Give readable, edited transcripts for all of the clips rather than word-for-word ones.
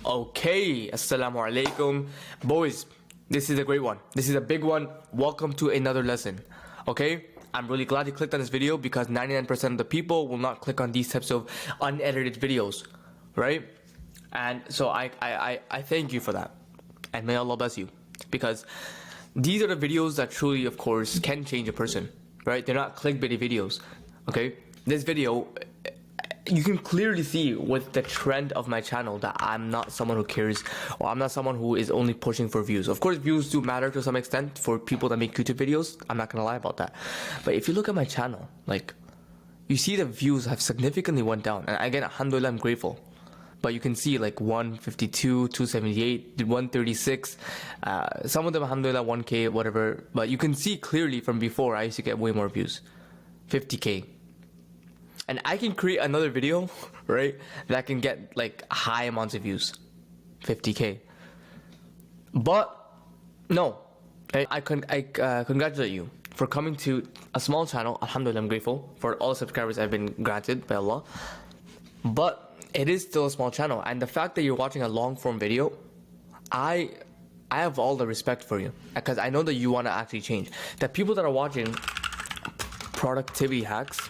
Okay, assalamu alaikum. Boys, this is a great one. This is a big one. Welcome to another lesson. Okay? I'm really glad you clicked on this video because 99% of the people will not click on these types of unedited videos. Right? And so I thank you for that. And may Allah bless you. Because these are the videos that truly, of course, can change a person. Right? They're not clickbaity videos. Okay? This video, you can clearly see with the trend of my channel that I'm not someone who cares, or I'm not someone who is only pushing for views. Of course, views do matter to some extent for people that make YouTube videos. I'm not gonna lie about that. But if you look at my channel, like, you see the views have significantly went down. And again, alhamdulillah, I'm grateful. But you can see like 152, 278, 136, some of them alhamdulillah 1K, whatever. But you can see clearly from before I used to get way more views, 50K. And I can create another video, right, that can get like high amounts of views, 50K. But no, I congratulate you for coming to a small channel. Alhamdulillah, I'm grateful for all the subscribers I've been granted by Allah. But it is still a small channel, and the fact that you're watching a long form video, I have all the respect for you because I know that you want to actually change. The people that are watching productivity hacks,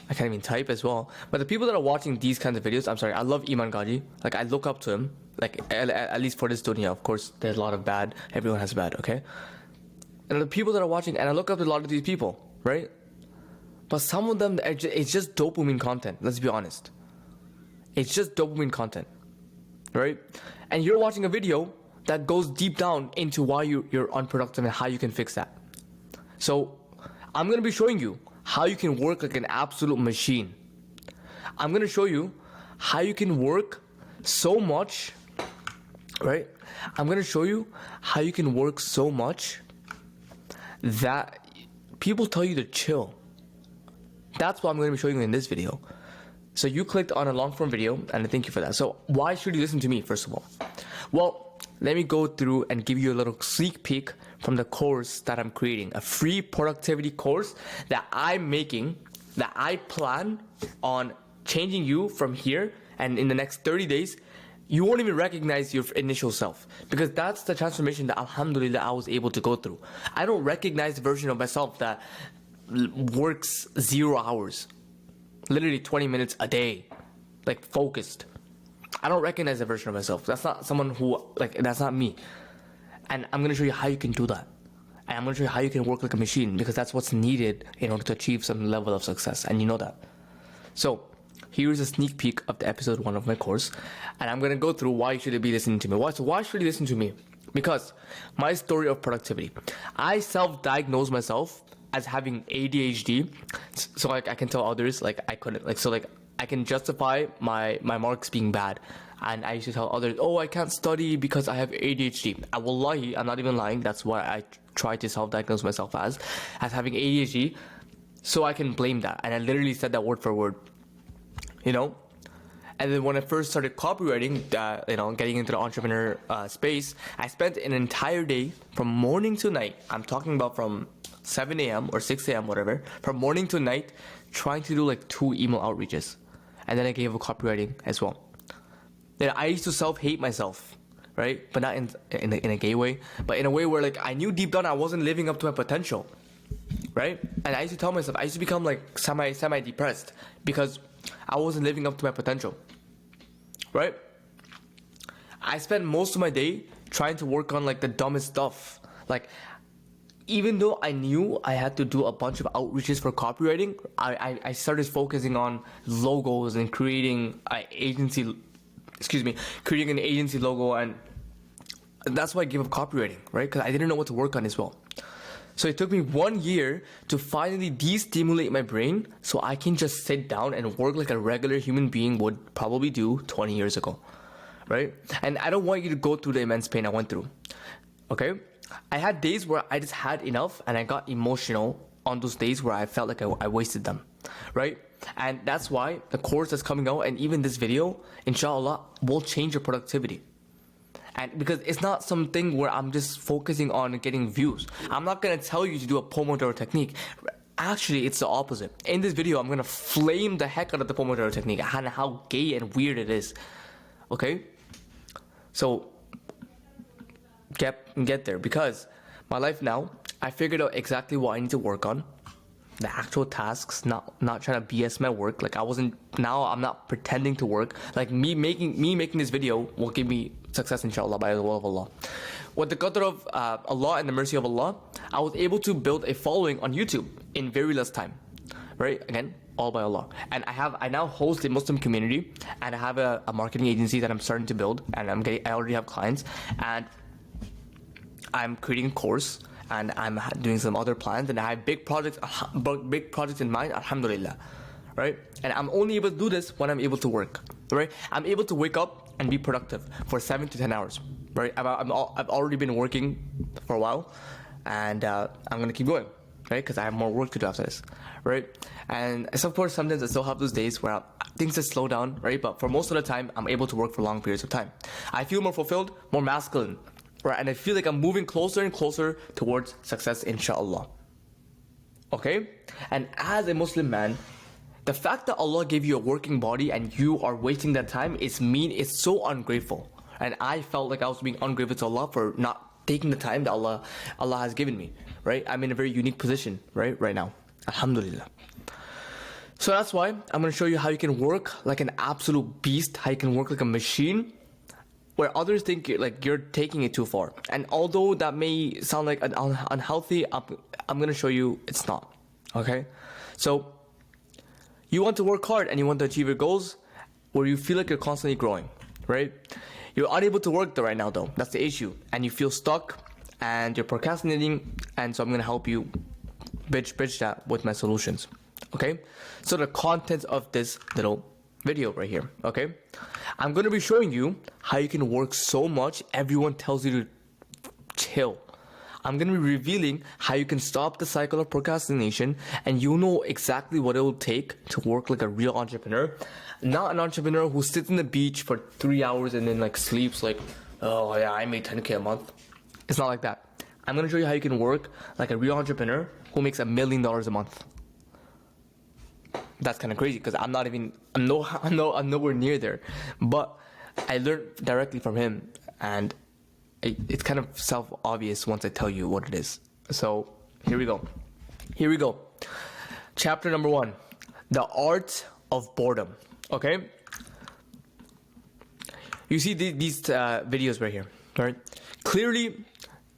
I can't even type as well. But the people that are watching these kinds of videos, I'm sorry, I love Iman Gaji. Like, I look up to him. Like, at least for this dunya. Of course, there's a lot of bad. Everyone has bad, okay? And the people that are watching, and I look up to a lot of these people, right? But some of them, it's just dopamine content. Let's be honest. It's just dopamine content, right? And you're watching a video that goes deep down into why you're unproductive and how you can fix that. So, I'm going to be showing you how you can work like an absolute machine. I'm gonna show you how you can work so much, right? I'm gonna show you how you can work so much that people tell you to chill. That's what I'm gonna be showing you in this video. So you clicked on a long form video, and I thank you for that. So why should you listen to me, first of all? Well, let me go through and give you a little sneak peek from the course that I'm creating, a free productivity course that I'm making, that I plan on changing you from here, and in the next 30 days, you won't even recognize your initial self, because that's the transformation that alhamdulillah I was able to go through. I don't recognize the version of myself that works 0 hours, literally 20 minutes a day, like focused. I don't recognize the version of myself. That's not someone who, like, that's not me. And I'm going to show you how you can do that. And I'm going to show you how you can work like a machine, because that's what's needed in order to achieve some level of success. And you know that. So here's a sneak peek of the episode 1 of my course. And I'm going to go through why you should be listening to me. Why should you listen to me? Because my story of productivity. I self-diagnosed myself as having ADHD. So like I can tell others, like I couldn't, like, so like I can justify my marks being bad. And I used to tell others, oh, I can't study because I have ADHD. Wallahi, I'm not even lying. That's what I try to self-diagnose myself as having ADHD. So I can blame that. And I literally said that word for word, you know? And then when I first started copywriting, getting into the entrepreneur space, I spent an entire day from morning to night. I'm talking about from 7 a.m. or 6 a.m., whatever, from morning to night, trying to do like 2 email outreaches. And then I gave up copywriting as well. Then I used to self-hate myself, right? But not in a gay way, but in a way where like I knew deep down I wasn't living up to my potential, right? And I used to tell myself, I used to become like semi-depressed because I wasn't living up to my potential, right? I spent most of my day trying to work on like the dumbest stuff. Like, even though I knew I had to do a bunch of outreaches for copywriting, I started focusing on logos and creating an agency logo, and that's why I gave up copywriting, right? Because I didn't know what to work on as well. So it took me 1 year to finally de-stimulate my brain so I can just sit down and work like a regular human being would probably do 20 years ago, right? And I don't want you to go through the immense pain I went through, okay? I had days where I just had enough, and I got emotional on those days where I felt like I wasted them, right? And that's why the course that's coming out, and even this video, inshallah, will change your productivity. And because it's not something where I'm just focusing on getting views. I'm not going to tell you to do a Pomodoro technique. Actually, it's the opposite. In this video, I'm gonna flame the heck out of the Pomodoro technique and how gay and weird it is. Okay? So, get there, because my life now, I figured out exactly what I need to work on. The actual tasks, not trying to BS my work. Like I'm not pretending to work. Like me making this video will give me success, inshallah, by the will of Allah. With the qadr of Allah and the mercy of Allah, I was able to build a following on YouTube in very less time. Right? Again, all by Allah. And I now host a Muslim community, and I have a marketing agency that I'm starting to build, and I already have clients, and I'm creating a course, and I'm doing some other plans, and I have big projects in mind, alhamdulillah, right? And I'm only able to do this when I'm able to work, right? I'm able to wake up and be productive for 7 to 10 hours, right? I've already been working for a while, and I'm gonna keep going, right? Because I have more work to do after this, right? And of course, sometimes I still have those days where things just slow down, right? But for most of the time, I'm able to work for long periods of time. I feel more fulfilled, more masculine, right? And I feel like I'm moving closer and closer towards success, inshallah. Okay? And as a Muslim man, the fact that Allah gave you a working body and you are wasting that time it's so ungrateful. And I felt like I was being ungrateful to Allah for not taking the time that Allah has given me, right? I'm in a very unique position, right now. Alhamdulillah. So that's why I'm going to show you how you can work like an absolute beast, how you can work like a machine, where others think you're taking it too far. And although that may sound like unhealthy, I'm going to show you it's not. Okay? So you want to work hard and you want to achieve your goals where you feel like you're constantly growing, right? You're unable to work there right now though. That's the issue. And you feel stuck and you're procrastinating. And so I'm going to help you bridge that with my solutions. Okay? So the content of this little video right here, okay? I'm going to be showing you how you can work so much everyone tells you to chill. I'm going to be revealing how you can stop the cycle of procrastination, and you know exactly what it will take to work like a real entrepreneur. Not an entrepreneur who sits on the beach for 3 hours and then like sleeps like, oh yeah, I made 10K a month. It's not like that. I'm going to show you how you can work like a real entrepreneur who makes $1 million a month. That's kind of crazy because I'm nowhere near there, but I learned directly from him, and it's kind of self-obvious once I tell you what it is. So here we go. Chapter number 1, the art of boredom. Okay, you see these videos right here, right? Clearly,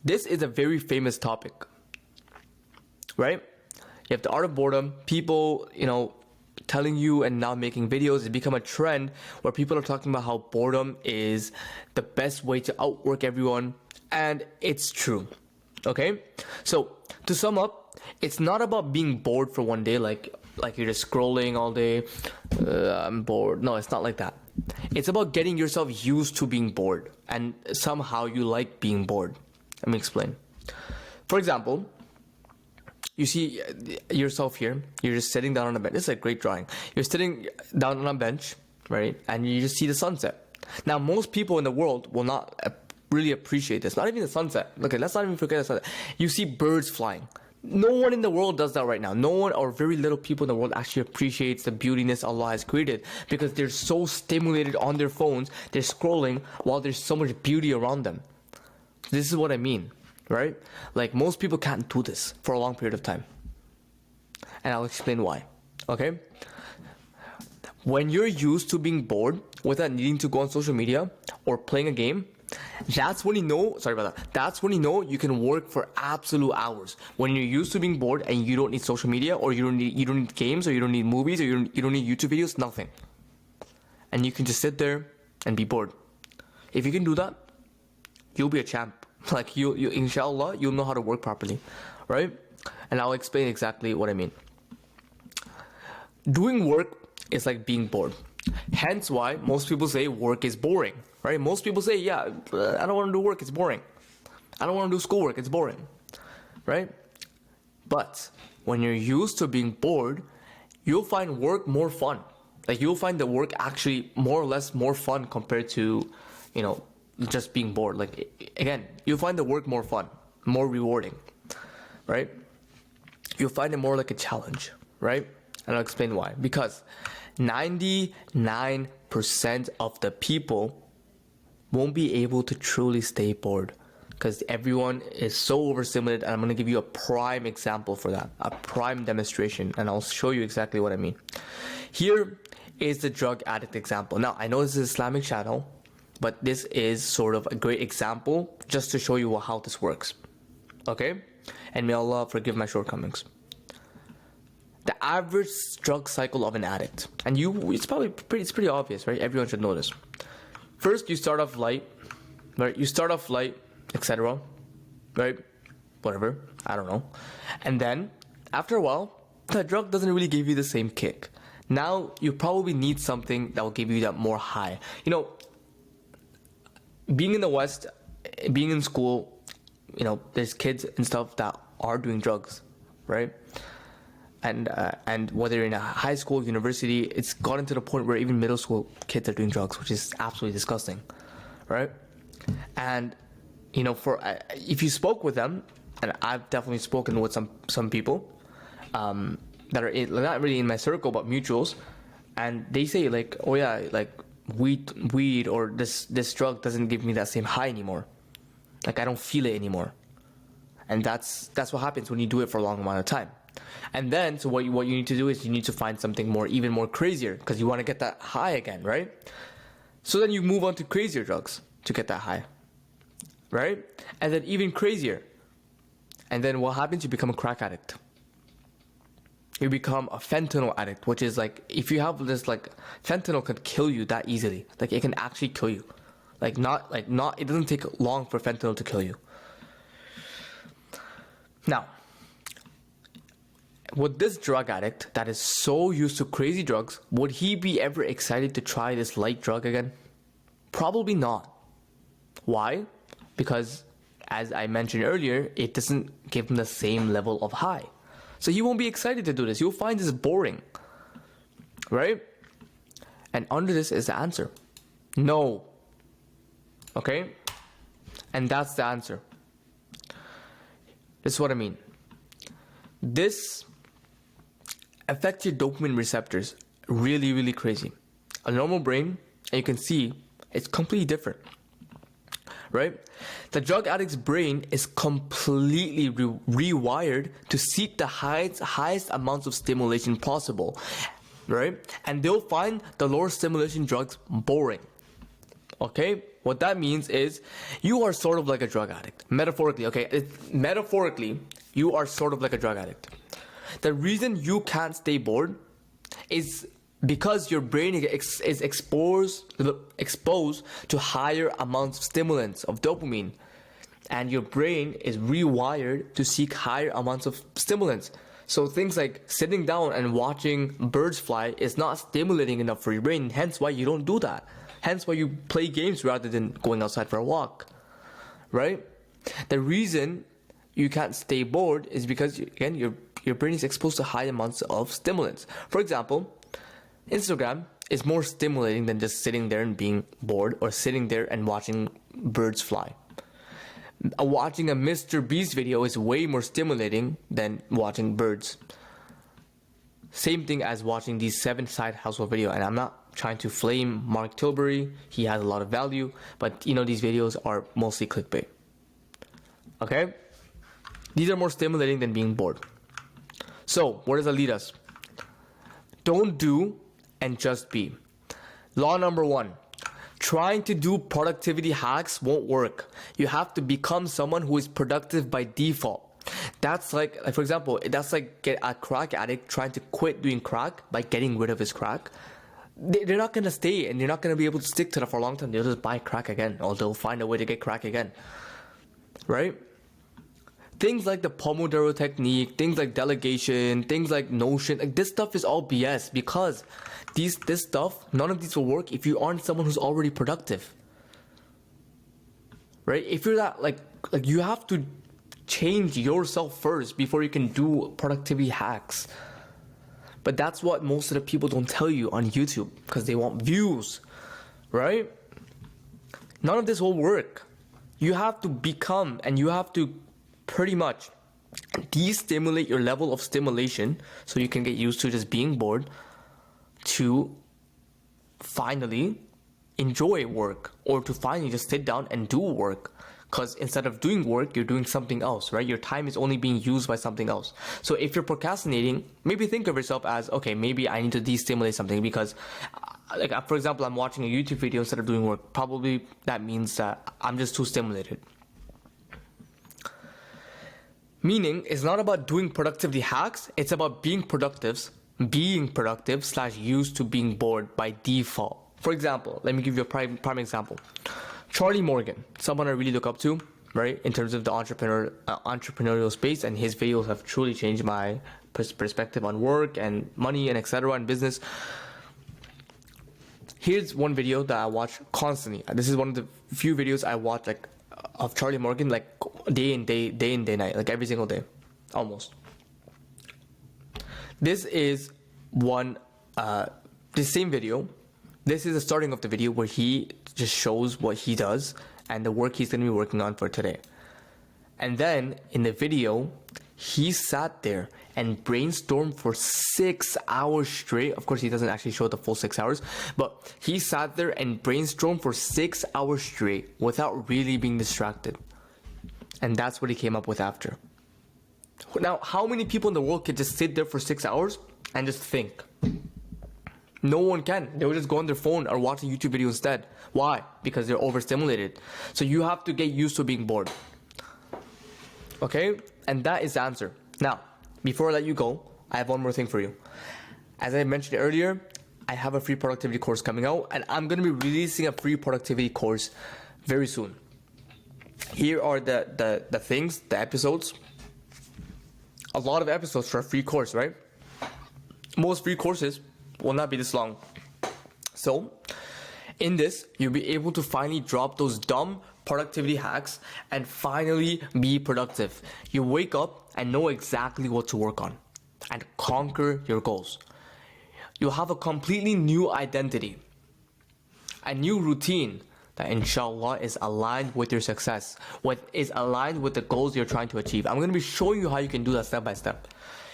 this is a very famous topic, right? You have the art of boredom. People, telling you and now making videos. It's become a trend where people are talking about how boredom is the best way to outwork everyone, and it's true. Okay, so to sum up, it's not about being bored for one day, like you're just scrolling all day. I'm bored. No, it's not like that. It's about getting yourself used to being bored, and somehow you like being bored. Let me explain. For example, you see yourself here, you're just sitting down on a bench. This is a great drawing. You're sitting down on a bench, right? And you just see the sunset. Now, most people in the world will not really appreciate this. Not even the sunset. Okay, let's not even forget the sunset. You see birds flying. No one in the world does that right now. No one, or very little people in the world, actually appreciates the beautiness Allah has created, because they're so stimulated on their phones, they're scrolling while there's so much beauty around them. This is what I mean. Right? Like, most people can't do this for a long period of time. And I'll explain why. Okay? When you're used to being bored without needing to go on social media or playing a game, that's when you know, that's when you know you can work for absolute hours. When you're used to being bored and you don't need social media, or you don't need games, or you don't need movies, or you don't need YouTube videos, nothing. And you can just sit there and be bored. If you can do that, you'll be a champ. Like you inshallah, you'll know how to work properly, right? And I'll explain exactly what I mean. Doing work is like being bored. Hence why most people say work is boring, right? Most people say, yeah, I don't want to do work, it's boring. I don't want to do schoolwork, it's boring, right? But when you're used to being bored, you'll find work more fun. Like, you'll find the work actually more or less more fun compared to, just being bored. Like, again, you'll find the work more fun, more rewarding, right? you'll find it more like a challenge, right? And I'll explain why. Because 99% of the people won't be able to truly stay bored because everyone is so overstimulated. And I'm going to give you a prime example for that, a prime demonstration, and I'll show you exactly what I mean. Here is the drug addict example. Now, I know this is an Islamic channel, but this is sort of a great example just to show you how this works. Okay? And may Allah forgive my shortcomings. The average drug cycle of an addict, and it's pretty obvious, right? Everyone should know this. First, you start off light, right? You start off light, etc., right? Whatever, I don't know. And then, after a while, the drug doesn't really give you the same kick. Now, you probably need something that will give you that more high. You know, being in the West, being in school, you know, there's kids and stuff that are doing drugs, right? And whether you're in a high school, university, it's gotten to the point where even middle school kids are doing drugs, which is absolutely disgusting, right? And you know, if you spoke with them, and I've definitely spoken with some people that are not really in my circle but mutuals, and they say like, oh yeah, like weed or this drug doesn't give me that same high anymore. Like I don't feel it anymore, and that's what happens when you do it for a long amount of time. And then, so what you need to do is you need to find something even more crazier because you want to get that high again, right? So then you move on to crazier drugs to get that high, right? And then even crazier. And then what happens? You become a crack addict. You become a fentanyl addict, which is like, if you have this, like, fentanyl can kill you that easily. Like, it can actually kill you. It doesn't take long for fentanyl to kill you. Now, would this drug addict that is so used to crazy drugs, would he be ever excited to try this light drug again? Probably not. Why? Because, as I mentioned earlier, it doesn't give him the same level of high. So he won't be excited to do this. He'll find this boring. Right? And under this is the answer. No. Okay? And that's the answer. This is what I mean. This affects your dopamine receptors really, really crazy. A normal brain, and you can see, it's completely different. Right? The drug addict's brain is completely rewired to seek the highest amounts of stimulation possible. Right? And they'll find the lower stimulation drugs boring. Okay? What that means is you are sort of like a drug addict. Metaphorically, okay? Metaphorically, you are sort of like a drug addict. The reason you can't stay bored is because your brain is exposed to higher amounts of stimulants, of dopamine. And your brain is rewired to seek higher amounts of stimulants. So things like sitting down and watching birds fly is not stimulating enough for your brain, hence why you don't do that. Hence why you play games rather than going outside for a walk. Right? The reason you can't stay bored is because, again, your brain is exposed to high amounts of stimulants. For example, Instagram is more stimulating than just sitting there and being bored or sitting there and watching birds fly. Watching a Mr. Beast video is way more stimulating than watching birds. Same thing as watching these 7-side household video. And I'm not trying to flame Mark Tilbury. He has a lot of value. But, you know, these videos are mostly clickbait. Okay? These are more stimulating than being bored. So, where does that lead us? Don't do and just be. Law number 1. Trying to do productivity hacks won't work. You have to become someone who is productive by default. That's like for example, that's like a crack addict trying to quit doing crack by getting rid of his crack. They're not going to stay and they're not going to be able to stick to that for a long time. They'll just buy crack again or they'll find a way to get crack again. Right? Things like the Pomodoro technique, things like delegation, things like Notion, like this stuff is all BS because this stuff, none of these will work if you aren't someone who's already productive. Right? If you're that like you have to change yourself first before you can do productivity hacks. But that's what most of the people don't tell you on YouTube because they want views. Right? None of this will work. You have to become and you have to pretty much de-stimulate your level of stimulation so you can get used to just being bored, to finally enjoy work, or to finally just sit down and do work. Because instead of doing work, you're doing something else, right? Your time is only being used by something else. So if you're procrastinating, maybe think of yourself as, okay, maybe I need to de-stimulate something because, like, for example, I'm watching a YouTube video instead of doing work. Probably that means that I'm just too stimulated. Meaning, it's not about doing productivity hacks. It's about being productive / used to being bored by default. For example, let me give you a prime example. Charlie Morgan, someone I really look up to, right, in terms of the entrepreneurial space, and his videos have truly changed my perspective on work and money and etc. and business. Here's one video that I watch constantly. This is one of the few videos I watch, like, of Charlie Morgan, like, day in day night, like every single day, almost. This is this same video. This is the starting of the video where he just shows what he does and the work he's going to be working on for today. And then in the video, he sat there and brainstormed for 6 hours straight. Of course, he doesn't actually show the full 6 hours, but he sat there and brainstormed for 6 hours straight without really being distracted. And that's what he came up with after. Now, how many people in the world could just sit there for 6 hours and just think? No one can. They will just go on their phone or watch a YouTube video instead. Why? Because they're overstimulated. So you have to get used to being bored. Okay? And that is the answer. Now, before I let you go, I have one more thing for you. As I mentioned earlier, I have a free productivity course coming out, and I'm going to be releasing a free productivity course very soon. Here are the things, the episodes. A lot of episodes for a free course, right? Most free courses will not be this long. So, in this, you'll be able to finally drop those dumb productivity hacks and finally be productive. You wake up and know exactly what to work on and conquer your goals. You'll have a completely new identity, a new routine that inshallah is aligned with your success, is aligned with the goals you're trying to achieve. I'm going to be showing you how you can do that step by step.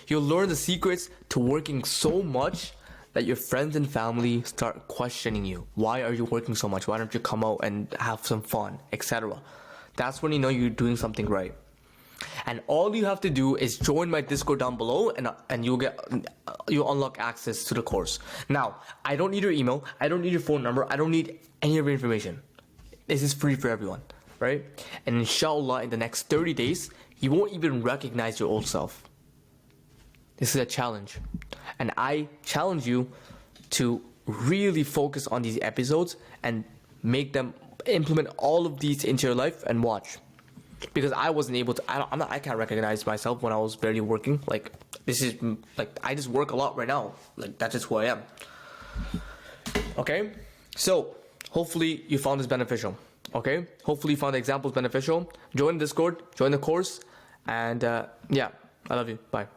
You'll learn the secrets to working so much that your friends and family start questioning you. Why are you working so much? Why don't you come out and have some fun, etc. That's when you know you're doing something right. And all you have to do is join my Discord down below, and you'll unlock access to the course. Now, I don't need your email, I don't need your phone number, I don't need any of your information. This is free for everyone, right? And inshallah, in the next 30 days, you won't even recognize your old self. This is a challenge. And I challenge you to really focus on these episodes and implement all of these into your life and watch. Because I wasn't able to, I can't recognize myself when I was barely working. Like, this is, like, I just work a lot right now. Like, that's just who I am. Okay? So, hopefully you found this beneficial. Okay? Hopefully you found the examples beneficial. Join Discord, join the course, and yeah, I love you. Bye.